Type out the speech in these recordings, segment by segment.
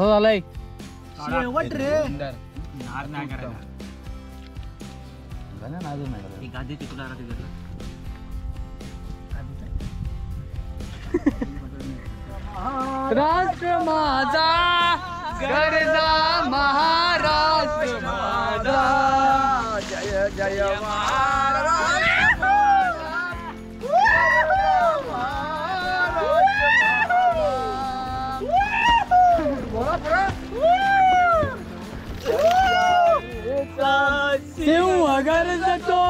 कसा झालाय शेवट रे नाद नाही करायला ती गादी तिकडे राष्ट्र माझा गरजा महाराष्ट्र माझा जय जय महाराज सिंह गरजतो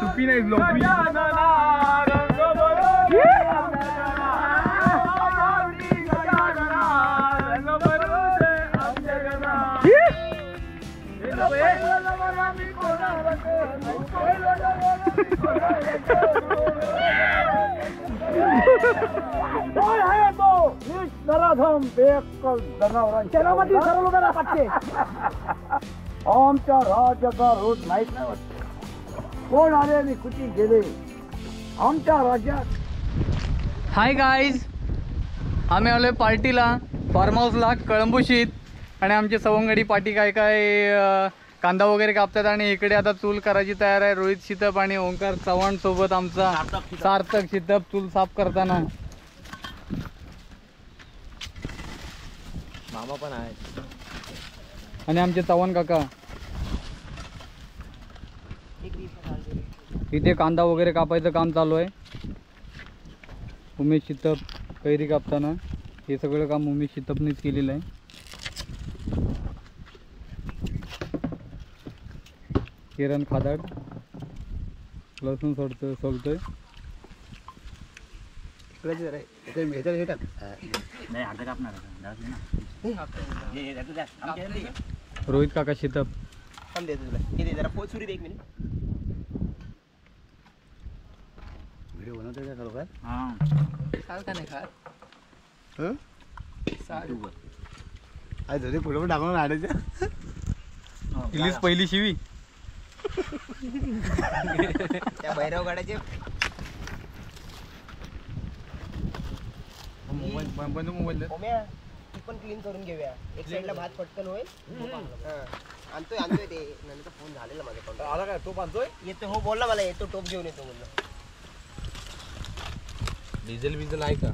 सुपी नाही लोपी आमच्या राज्याचा रोज माहित नाही वाटत कोण आले आणि कुठे गेले आमच्या राज्यात. हाय गाईज, आम्ही आलोय पार्टीला फार्म हाऊसला कळंबुशीत आणि आमची सवंगडी पार्टी काय काय कांदा वगैरे कापतात आणि इकडे आता चूल करायची तयार आहे. रोहित शितप आणि ओंकार चव्हाण सोबत आमचा सार्थक शितप चूल साफ करताना. मामा पण आहे आणि आमचे चव्हाण काका इथे कांदा वगैरे कापायचं काम चालू आहे. उमेश शितप कैरी कापताना हे सगळं काम उमेश शितपनेच केलेलं आहे. किरण खादाड लसूण सोलतोय. रोहित काका शितप जरा पोचुरी एक मिनिट व्हिडिओ बनवतोय का खरोखर? साल का नाही खात पुढे टाकून आणायचं इलीच पहिली शिवी त्या भैरव गाड्याचे मोबाईल ती पण क्लीन करून घेऊया. एक साईडला भात पटकन होईल. आणतोय ते नंतर फोन झालेला माझ्याकडून. आला काय टोप आणतोय? येतो हो बोलला मला येतो टोप घेऊन येतो म्हणलं. डिझेल आहे का?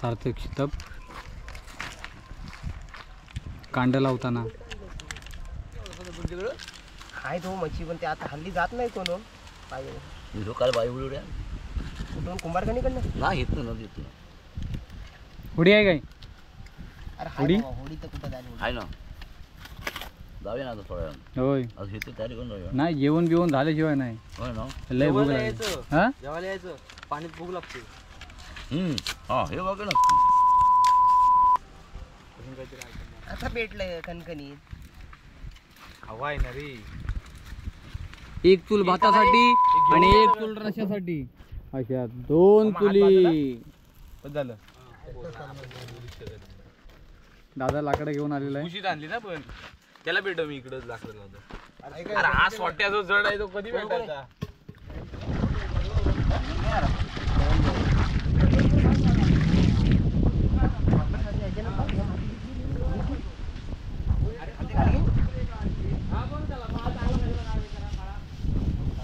सार्थक शितप कांड लावताना काय तो मच्छी पण ते आता हल्ली जात नाही कोण पाहिजे काल बाई उड्या कुठून कुंभारखणीकडनं नाही येत ना येत उडी आहे काय? अरे होडी? होडी तर कुठं झाली आहे ना जाऊया ना आता थोड्या होय आज घेते तयारी करून जाऊया. नाही जेवण बिवण झाल्याशिवाय नाही. होय ना लय भूक लागली. हा जेवायला यायचं पाणीत भूक लागते. हा हे बघ ना आता पेटलंय कणकणीत हवा आहे ना रे. एक चूल भातासाठी आणि एक चूल रश्यासाठी अशा दोन चुली. झालं दादा लाकडं घेऊन आलेला आहे. खुशीत आणली ना पण त्याला भेटो मी इकडं लाकडं लावतो. अरे हा सोट्या जो जड आहे तो कधी भेटायचा?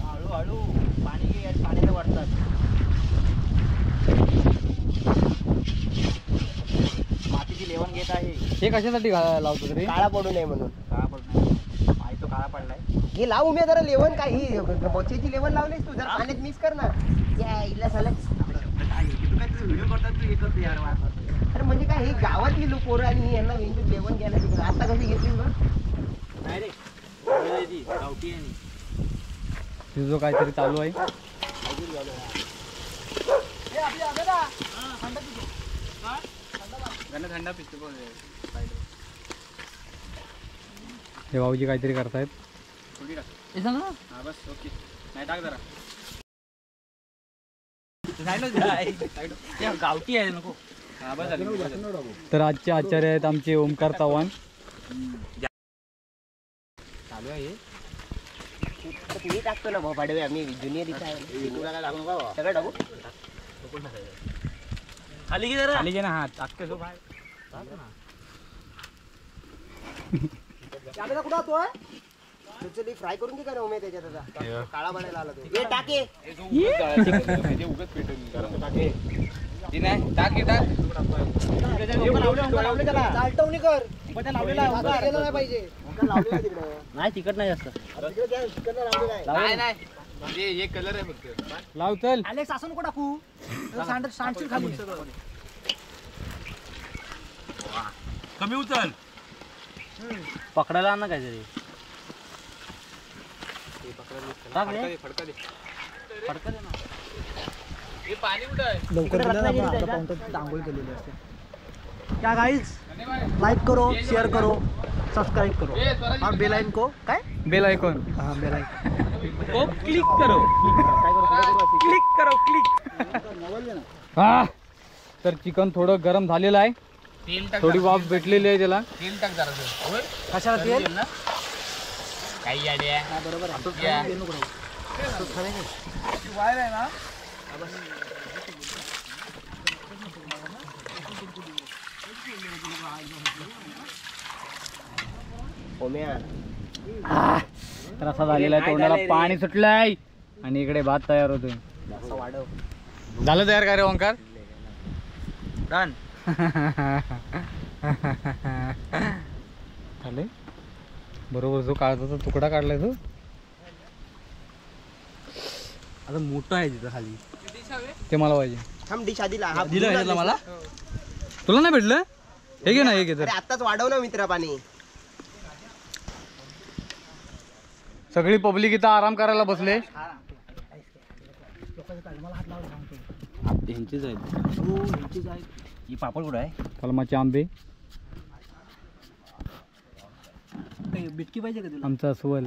हळूहळू पाण्याला वाटतात. मातीची लेवण घेत आहे. हे कशासाठी लावतो रे? काळा पडू नये म्हणून. काळा पडू नये पाय तो काळा पडलाय. हे लावू मी जरा लेवण काय ही बच्चेची लेवण लावलीस तू जरा पाण्यात मिक्स कर ना. इला व्हिडिओ करतात तू हे करतो यार. अरे म्हणजे काय ही गावातली लोक पोरं आणि यांना लेवण घ्यायला तिकडे आता कशी घेतली बघ. नाही रे गावठी आहे तुझं काहीतरी चालू आहे. थंडा पिस्तो हे भाऊजी काहीतरी करतायत. बस ओके नाही टाक जरा गावठी आहे नको. तर आजचे आचार्य आहेत आमचे ओमकार चव्हाण. चालू आहे मी टाकतो ना भाऊ पाडवे आम्ही ज्युनियर इथे आहे सगळं टाकू खाली घे जरा खाली घे ना हा टाकते तो बाहेर कुठं होतोय चली फ्राय करून घे का ना उमे त्याच्यात आता काळा बनायला आला तो हे टाके उगत पेटून टाके नाही टाक चालटवणी कर लावलेला पाहिजे नाही तिकट नाही जास्त नाही नाही म्हणजे हे कलर आहे फक्त लाव चल अलेक्स असं नको टाकू सांडशील खाली कमी उचल पकडायला ना काहीतरी फडका दे ना हे पाणी कुठं आहे लवकर आंघोळ केलेली असते क्या गाइस लाइक करो शेयर करो सब्सक्राइब करो और बेल आइकन को काय बेल आयकॉन हाँ बेल आइकन क्लिक करो क्लिक करो क्लिक हा तर चिकन थोडं गरम झालेलं आहे तेल टाक थोडी वाफ भेटलेली आहे त्याला तेल टाक जरा कशाला तेल ना काही आयडिया बरोबर आहे ना तर असा झालेला आहे तोंडाला पाणी सुटलंय आणि इकडे भात तयार होतोय वाढव झालं तयार का रे ओंकार डन झाले बरोबर जो काळजाचा तुकडा काढलाय तो आता मोठं आहे तिथं खाली ते मला पाहिजे हम डिश आधी ला दिलं मला तुला नाही भेटलं हे घे ना हे घे तर आताच वाढव ना मित्रा पाणी सगळी पब्लिक इथं आराम करायला बसले ह्यांचीच आहेत ही पापड कुठं आहे कलमाचे आंबे बिटकी पाहिजे का तुला आमचा अस्वल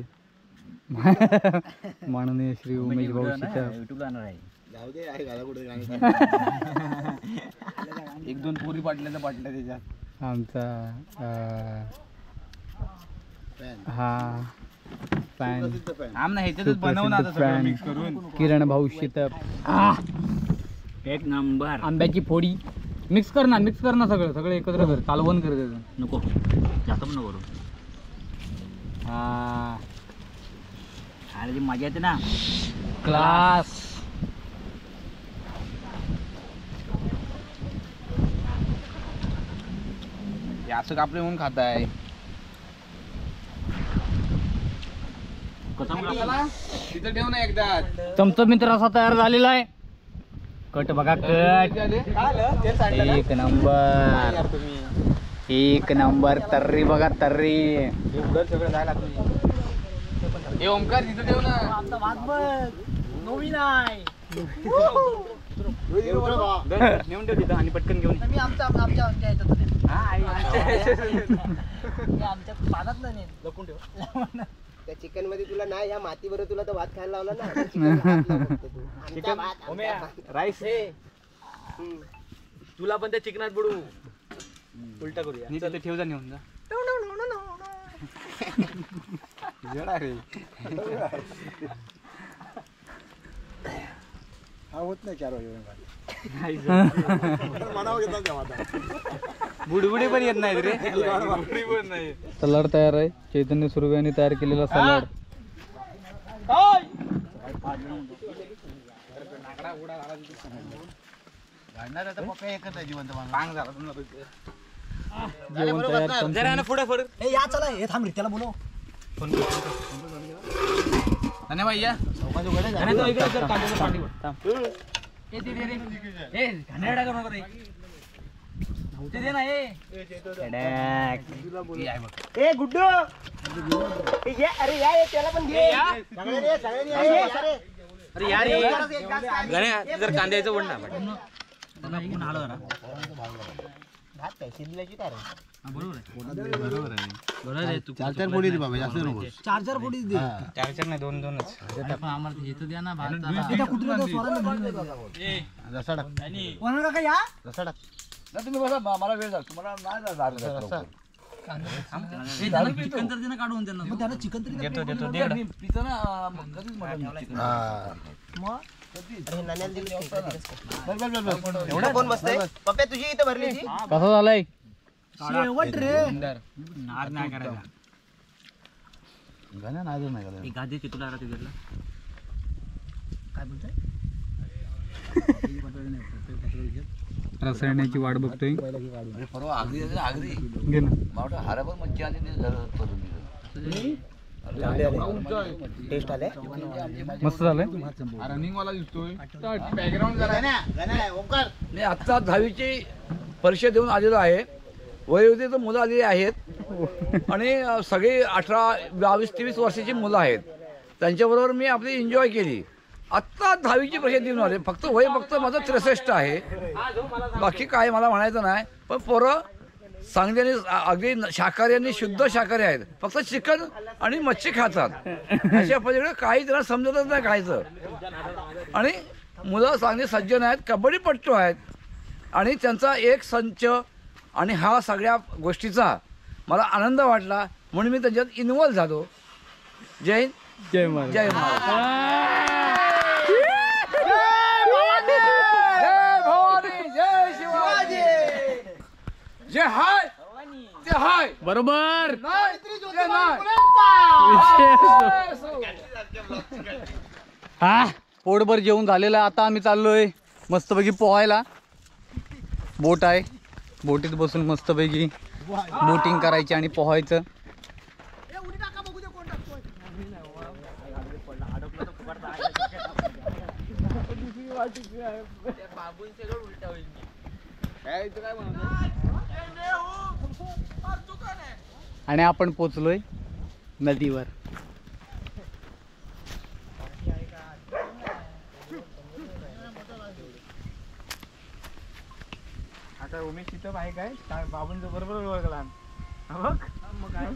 माननीय श्री उमेश भाऊ शितर युट्यूबला आणणार आहे एक दोन पोरी पाटल्या त्याच्यात आमचा हा फॅन आम ना ह्याच्यातच बनवून आता सगळं मिक्स करून किरण भाऊ शितप एक नंबर आंब्याची फोडी मिक्स कर ना सगळं सगळं एकत्र कर कालवण कर त्याचं नको जास्त पण नको करू हा अरे जी मजा येते ना क्लास हे असं कापले म्हणून खात आहे तिथं ठेव ना एकदा चमचमीत रसा तयार झालेला आहे कट बघा कट एक नंबर तर्री बघा तर्री सगळं जायला हे ओमकार तिथं ठेव ना आमचा भात बघ नवीन आहे नेऊन ठेव तिथं आणि पटकन घेऊन मी आमच्या पानात नाही लपून ठेव त्या चिकन मध्ये तुला नाही या माती बरोबर तुला तर भात खायला लावला ना चिकन राईस हे तुला पण त्या चिकनात बुडू उलटा करूया तिथे ठेव जा नेऊन जा होत नाही 4 वाजे बुडबुडी पण येत नाही रे बुडबुडी पण नाही सलाड तयार आहे चैतन्य सुर्वे यांनी तयार केलेला सलाड जेवण तयार पुढे पुढे या चला हे थांब रे त्याला बोलव आणि भैया ए गुड्डू अरे या त्याला पण घे अरे यार जर कांद्याचं वड ना भात काय शिजल्याची काय रे बरोबर आहे तू 4 फोडी दे बाबा जास्त नको 4 फोडी दे 4 नाही 2-2च आम्हाला येतं द्या ना भात रसा टाक कोणाला का या रसा टाक तुम्ही बसा मला वेळ झाला तुम्हाला नाही एवढं कोण मस्त आहे पप्पा तुझी इथं भरली ती कसा झालाय शेवट रे गाण्या नादच नाही घालायला. गादी चितूला तिकडला रसायनाची वाट बघतोय अरे परवा आगरी घे ना मावटा हारा पण मच्छी आणि ते झालं पडून दिलं. टेस्ट आले मस्त झालंय रनिंग वाला दिसतोय बॅकग्राऊंड मी आत्ता 10वीची परीक्षा देऊन आलेलो आहे. वयोवृद्धीत मुलं आलेली आहेत आणि सगळी 18, 22, 23 वर्षाची मुलं आहेत. त्यांच्याबरोबर मी आपली एन्जॉय केली. आत्ता 10वीची परीक्षा देऊन आले. फक्त माझं 63 आहे. बाकी काय मला म्हणायचं नाही. पण पोरं चांगली आणि अगदी शाकाहारी आणि शुद्ध शाकाहारी आहेत. फक्त चिकन आणि मच्छी खातात. अशा पलीकडे काही त्यांना समजतच नाही खायचं. आणि मुलं चांगली सज्जन आहेत, कबड्डीपट्टू आहेत आणि त्यांचा एक संच आणि हा सगळ्या गोष्टीचा मला आनंद वाटला म्हणून मी त्याच्यात इन्व्हॉल्व झालो. जय हिंद, जय महाराज. जय महाराज. जय शिवाजी. जे हाय ते हाय. बरोबर नाही ते नाही. हा पोटभर जेवण झालेलं आहे. आता आम्ही चाललोय मस्तपैकी पोहायला. बोट आहे, बोटीत बसून मस्तपैकी बोटिंग करायची आणि पोहायचं. आणि आपण पोचलोय नदीवर. आता उमेश तिथं आहे काय बाबूंचं बरोबर ओळखला बघ मग काय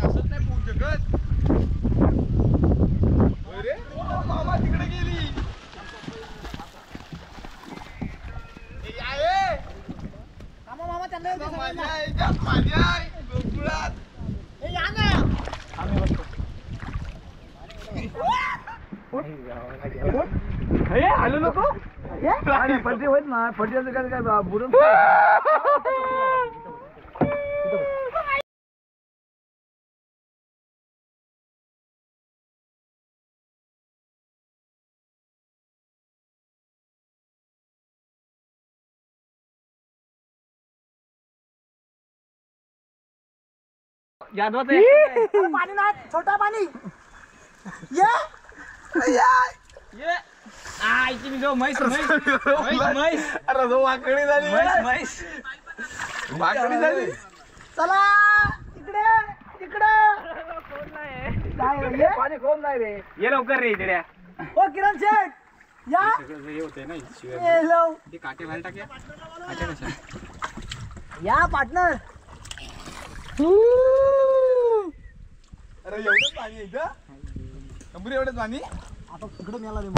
असत नाही पोहू शकत. अरे बाबा तिकडे गेली. मामा आलो नको पट्टी होत ना पट्टी काय बुडून पाणी ना छोटा पाणी वाकडी झाली. चला इकडे तिकडे पाणी खोल नाही रे. ये लवकर रे इकडे. ओ किरण शेठ या काटे व्हायला टाक्या. या पार्टनर. अरे एवढंच पाणी आहे इथं. कंबरी एवढंच पाणी. आता तिकडे मेला रे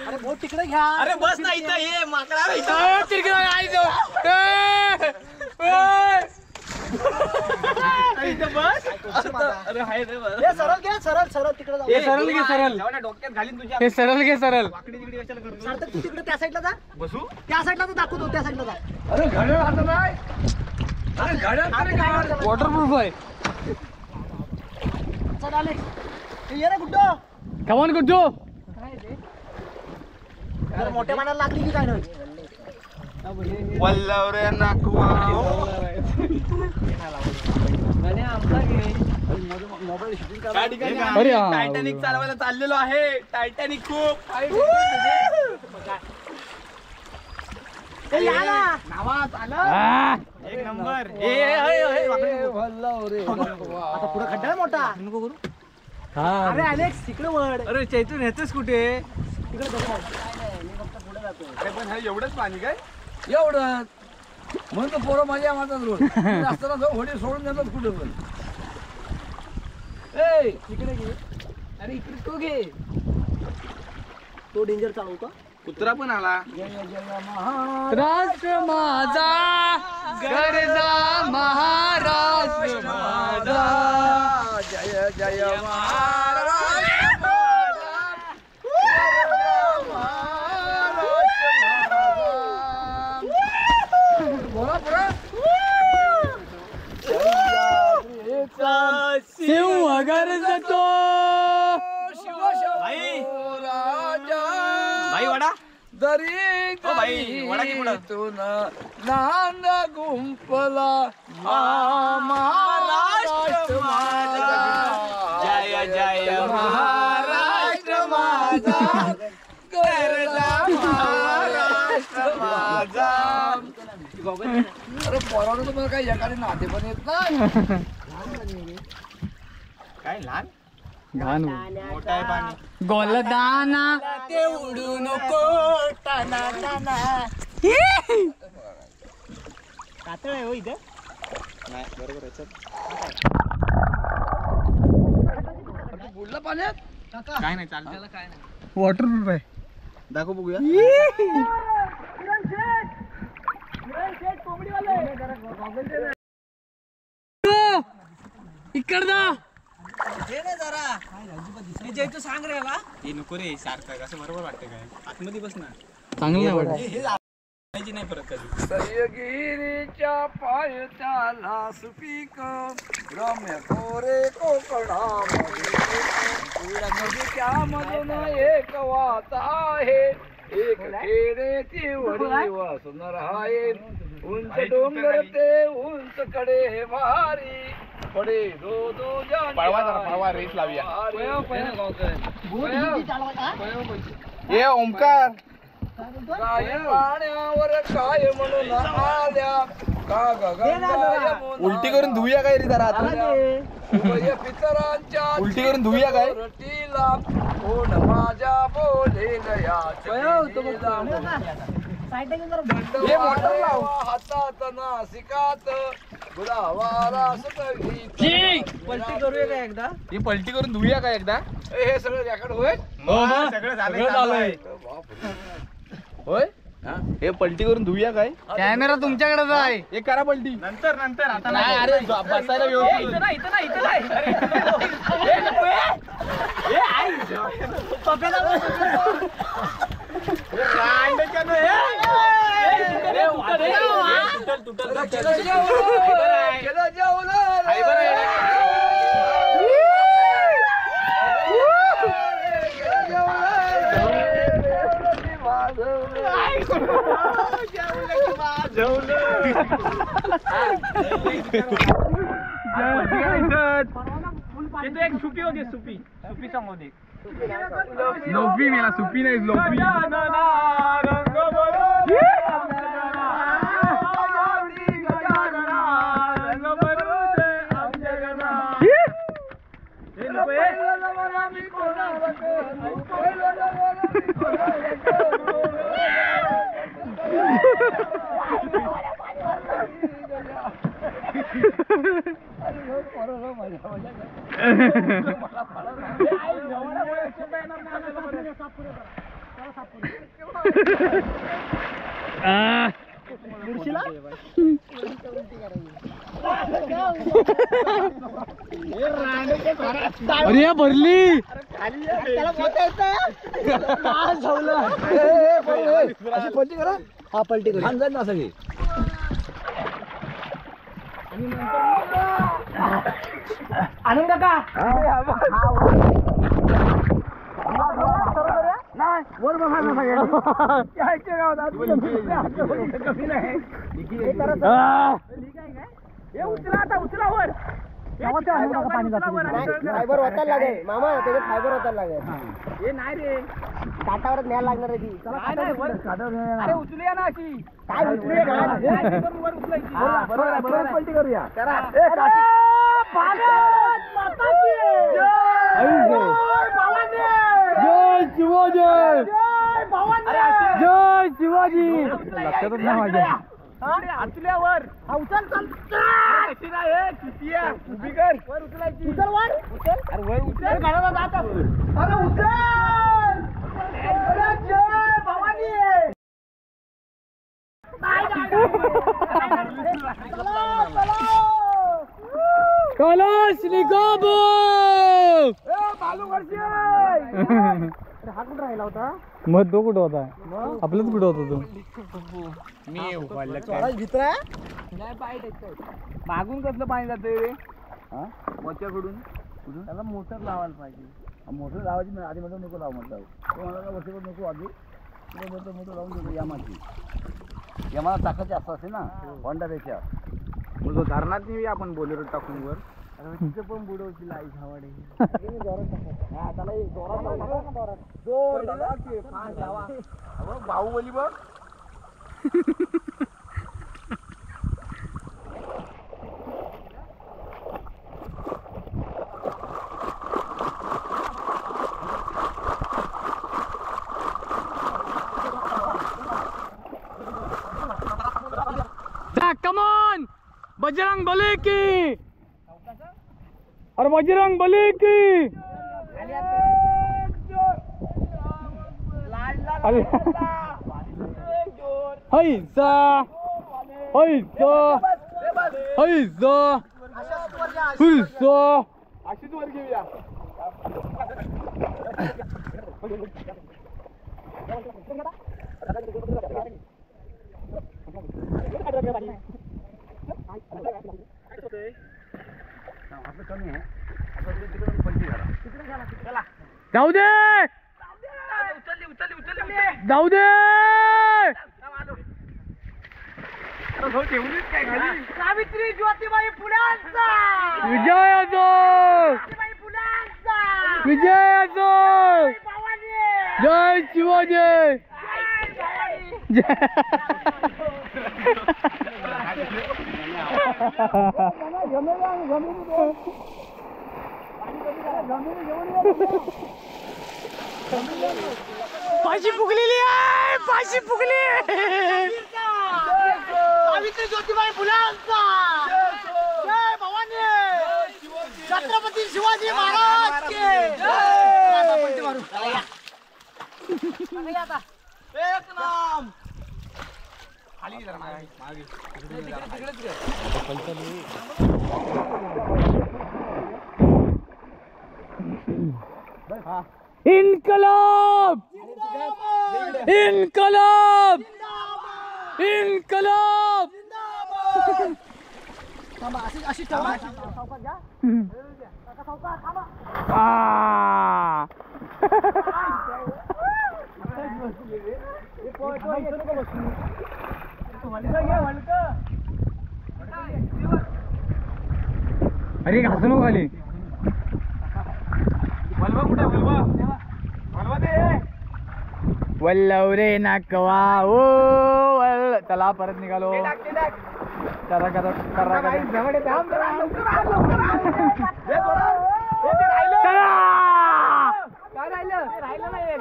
अरे बोट तिकडे घ्या. अरे बस ना इथं ये माकडा. इथं बस. अरे हाय रे बस. हे सरळ घे सरळ सरळ तिकडे जाऊ. हे सरळ घे सरळ. एवढ्या डोक्यात घालीन तुझ्या. हे सरळ घे सरळ. वाकडी तिकडे कशाला करतो. सार्थक तू तिकडे त्या साईडला जा. बसू. त्या साईडला तर दाखवतो त्या साईडला जा. अरे घड्याळ हातात नाही. अरे घड्याळ तरी काय वॉटरप्रूफ आहे. चल आले ये रे गुड्डो. कमान गुड्डू. जर मोठ्या पाण्याला लागली की काय नाही. वल्लवरे नाकवा. अरे हा. टायटॅनिक चालवायला चाललेलो आहे. टायटॅनिक खूप नावात आलं. आ, एक नंबर. आता पुढे खड्डा आहे मोठा नको करू. हा. अरे अलेक्स तिकडे वळ. अरे चैतून येतोस कुठे? तिकडे बघा. मी फक्त पुढे जातोय. पण हा एवढंच पाणी काय. एवढं म्हणून तर पोरं माझ्या मातात रोड असताना जो होडी सोडून देतात कुठे पण. ए तिकडे घे. अरे इकडे तू घे. तो डेंजर चालवतो. कुत्रा पण आला. राष्ट्र माझा गरजा महाराष्ट्र माझा. जय जय महाराष्ट्र बोला पुरा. सिंह गरजतो भाई वडा. दरी बाई, वडा की पुढं? दरीतून नांद गुंपला महाराष्ट्र माझा. जय जय महाराष्ट्र माझा गरजा महाराष्ट्र माझा. अरे पोरानं तुम्हाला काही एखादे नाते पण येत नाही. काय लहान घाण मोठा आहे पाणी. गोलदाना ते उडू नको टाना टाना. कातळ आहे हो इथं. नाही बरोबर आहे. बुडलं पाण्यात. काय नाही चालतं. काय नाही. वॉटरप्रूफ आहे. दाखव बघूया. इकडदा सांग रे याला. हे नको रे सारखं असं बरोबर वाटतं काय. आतमध्ये बस ना. चांगलं नाही वाटत. नाही परत कधी. सह्यागिरीच्या पायथ्याला सुपीक रम्य कोरे कोकणामधून एक वात आहे. एक खेडे ती वडी वासुनर आहे. उंच डोंगर ते उंच कडे भारी पडे दो दो पळवा रेस लावूया. ये ओमकार काय पाण्यावर काय म्हणून आल्या का गंगा उलटी करून धुऊया काय रे जरा आता. उभय पितरांच्या उलटी करून धुऊया काय. रटीला कोण माझ्या बोलेल या हे मोटर लाव. हातात नासिकात गुलावाला पलटी करूया का एकदा. हे पलटी करून धुऊया काय एकदा. हे सगळं रेकॉर्ड होईल. सगळं झालंय. होय हे पलटी करून धुऊया काय. कॅमेरा तुमच्याकडेच आहे. हे करा पलटी. नंतर नंतर आता नाही. अरे बसायला व्यवस्थित. एक सुपी होती. सुपी सांग होती. लोपी मेला सुपी नाही लोपी. अरे भरली. पलटी करा. हा पलटी करा. जाईल ना सगळी. आनंद का वर बघा ना उचला वर. फायबर होताच लागेल मामा. त्याच्यात फायबर होताच लागेल. हे नाही रे काटावरच न्यायला लागणार आहे ती. अरे उचलूया ना अशी. काय उचलूया पलटी करूया. जय शिवाजी. जय शिवाजी. लक्षातच नाही माझ्या. उचल्यावर उचल उभी कर. वर उचलायची. उचल वर. उचल. अरे वर उचल. घराला जात. अरे उचल. कलश निघाबो. हा कुठं राहिला होता मग तो कुठं होता आपलंच कुठं होता तो मागून कसलं पाणी जाते रे हा वरच्याकडून त्याला मोटर लावायला पाहिजे मोटर लावायची नाही आधी मोटर नको लावू म्हटलं तो मला वर्षभर नको आधी मोटर लावून देतो यामाची यामाला टाकायची असं असते ना होंडापेक्षा मग तो धरणात नाही आपण बोलेरो टाकून वर तिचं पण बुडवतील आई झावाडे बाहुबली बघ कमॉन बजरंग बली की और बजरंग बली की हैसा हैसा हैसा हैसा अशीच वर घेऊया आपलं कमी आहे आता तिकडे पंची घाला जाऊ दे जाऊ दे सावित्री ज्योतिबाई फुलांचा विजय असो फुलांचा विजय असो जय शिवाजी जय फाशी फुगलेली आहे फाशी फुगली सावित्री ज्योतिबाई फुलांचा जय भवानी छत्रपती शिवाजी महाराज के एक नाम इनकलाब इनकलाब इनकलाब अशी ठेवा अरे हसू नको खाली वल्वा कुठे वल्वा दे वल्लव रे नाकवा ओ वल्ल चला परत निघालो करा करा करा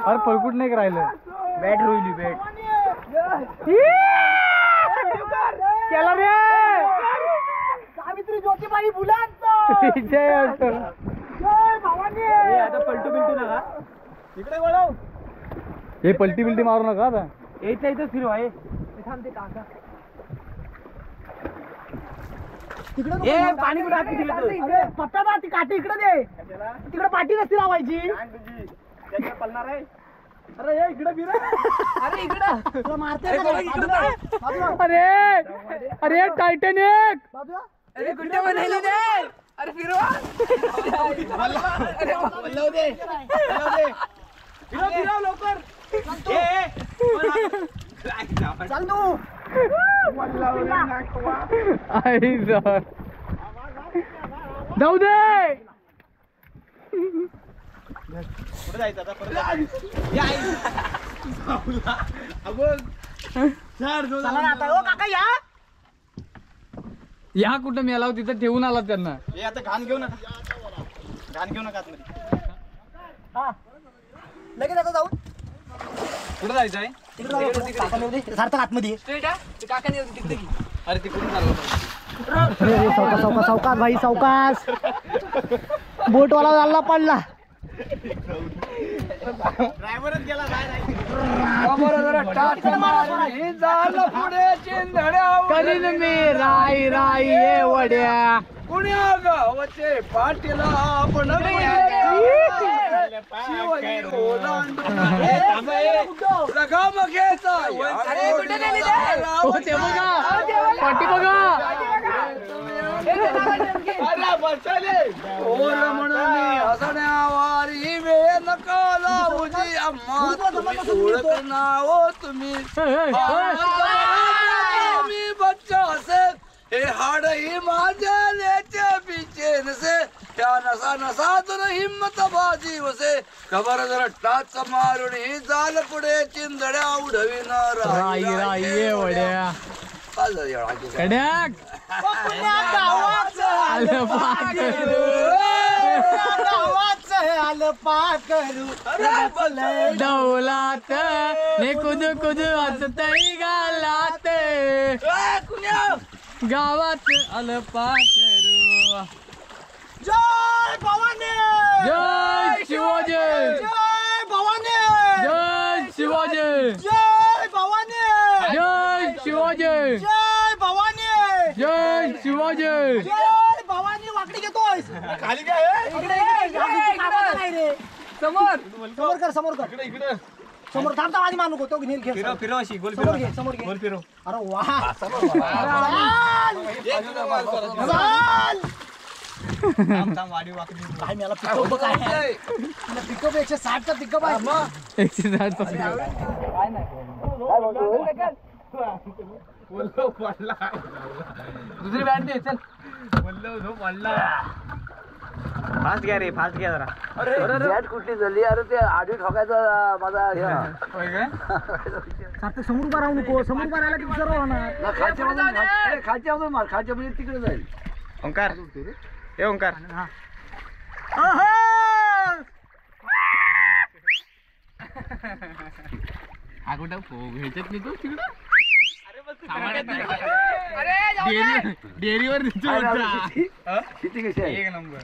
अरे पळकुट नाही राहिलं बॅट रोहिली बॅट केला रे सावित्री ज्योतिबाई फुलांचा जय असो. जय भवानी आता पलटू बिलटू नका इकडे वळव हे पलटी बिलटी मारू नका आता यायचं इथं फिरवा हे थांबते काका ए पाणी कुठे हाती दिलं तू पप्पा ती काठी इकडे दे तिकडे पाठी नसती लावायची पलणार आहे अरे ये इकडे फिर अरे इकडे मारते अरे अरे टायटॅनिक अरे गुड्डे बनायला दे अरे फिरवा वल्लव दे फिरव लवकर चल तू आई सर जाऊ दे कुठे जायचं आता परत या चला ना आता ओ काका या या कुठं मी आला तिथं ठेवून आला त्यांना हे आता घाण घेऊ नका आतमध्ये हा लगेच आता जाऊ कुठे जायचं आहे तिकडे सार्थक आतमध्ये अरे तिकडून चाललो सावकाश सावकाश सावकाश भाई सावकाश बोटवाला चालला पडला ड्रायव्हरच गेला बाहेर. बरं जरा टाच मारली झालं पुढे चिंधड्या करीन मी राई राई ये वड्या. पुण्या गावाचे पाटील आपण हो ते बघा पाटी बघा. हसण्यावारी वेळ नका लावूजी आम्हा तुम्ही ओळख नाव तुम्ही मी बच्चा असे हे हाड ही माझ्या लेच्या पिचेन से त्या नसा नसातून हिम्मत बाजी वसे खबर जरा टाच मारून ही जाल पुढे चिंधड्या उडविणार राई राई ये वड्या. कड्याक आलं पाखरू डौलात ने कुद कुद असतई गालात गावात आलं पाखरू. जय भवानी, जय शिवाजी, जय भवानी, जय शिवाजी, जय भवानी, जय शिवाजी, जय भवानी, जय शिवाजी. जय भवानी. वाकडी घेतोय खाली काय समोर समोर कर, समोर कर, समोर थांबता आधी मानू तो नील खेळ. फिरो अशी गोल समोर घे, समोर घे. फिरो. अरे वा काय मला पिकअप काय पिकअप 160 चा पिकअप आहे. 160 दुसरी बॅट दे चल. फास्ट घ्या रे, फास्ट घ्या जरा. बॅट कुठली झाली अरे ते आधी ठोकायचा माझा सारखं समोर उभा राहू नको, समोर उभा राहिला की सर्व होणार. खालच्या मार खालच्या म्हणजे तिकडे जाईल. ओंकार हे ओंकार हा कुठं ह्याच्यात नाही तो तिकडं डेअरीवर किती कशी आहे एक नंबर.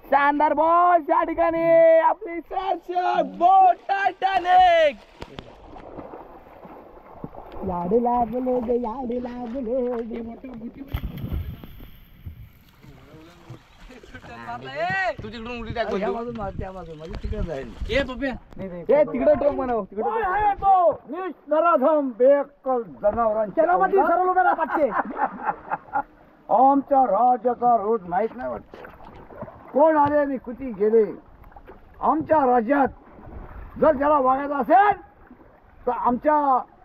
शानदार बॉल त्या ठिकाणी आपली बोट टायटॅनिक. याडे लागले गे, याडे लागले. तू तिकडून उडी टाक. त्या बाजून मार, त्या बाजून माझी तिकडे जाईल. ए पप्या हे तिकडे टोक म्हणाव. नराधम बेकल जनावरांच्या छत्रपती सरळ उभे राहा पाचशे. आमच्या राज्याचा रोज माहित नाही वाटत. कोण आले आणि कुठे गेले. आमच्या राज्यात जर त्याला वागायचं असेल तर आमच्या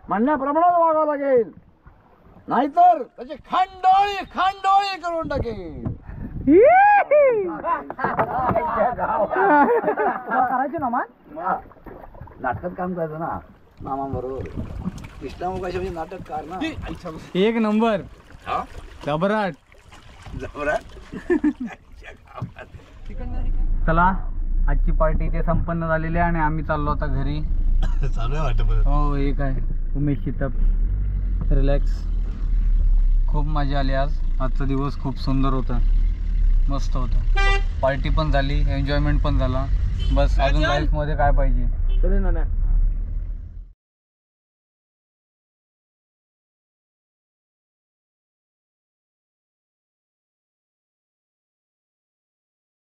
म्हणण्याप्रमाणे वागावं लागेल, नाहीतर त्याची खांडोळी खांडोळी करून टाकेल. करायचे ना मान. नाटकात काम करायचं ना मामाबरोबर. कृष्णामुखाशी म्हणजे नाटककार ना. एक नंबर हा? घबराट. जबरात. चला आजची पार्टी इथे संपन्न झालेली आहे आणि आम्ही चाललो आता घरी. चालू आहे वाटत. हो एक आहे उमेश शितप रिलॅक्स. खूप मजा आली आज. आजचा दिवस खूप सुंदर होता, मस्त होता. पार्टी पण झाली, एन्जॉयमेंट पण झाला. बस अजून लाईफमध्ये काय पाहिजे.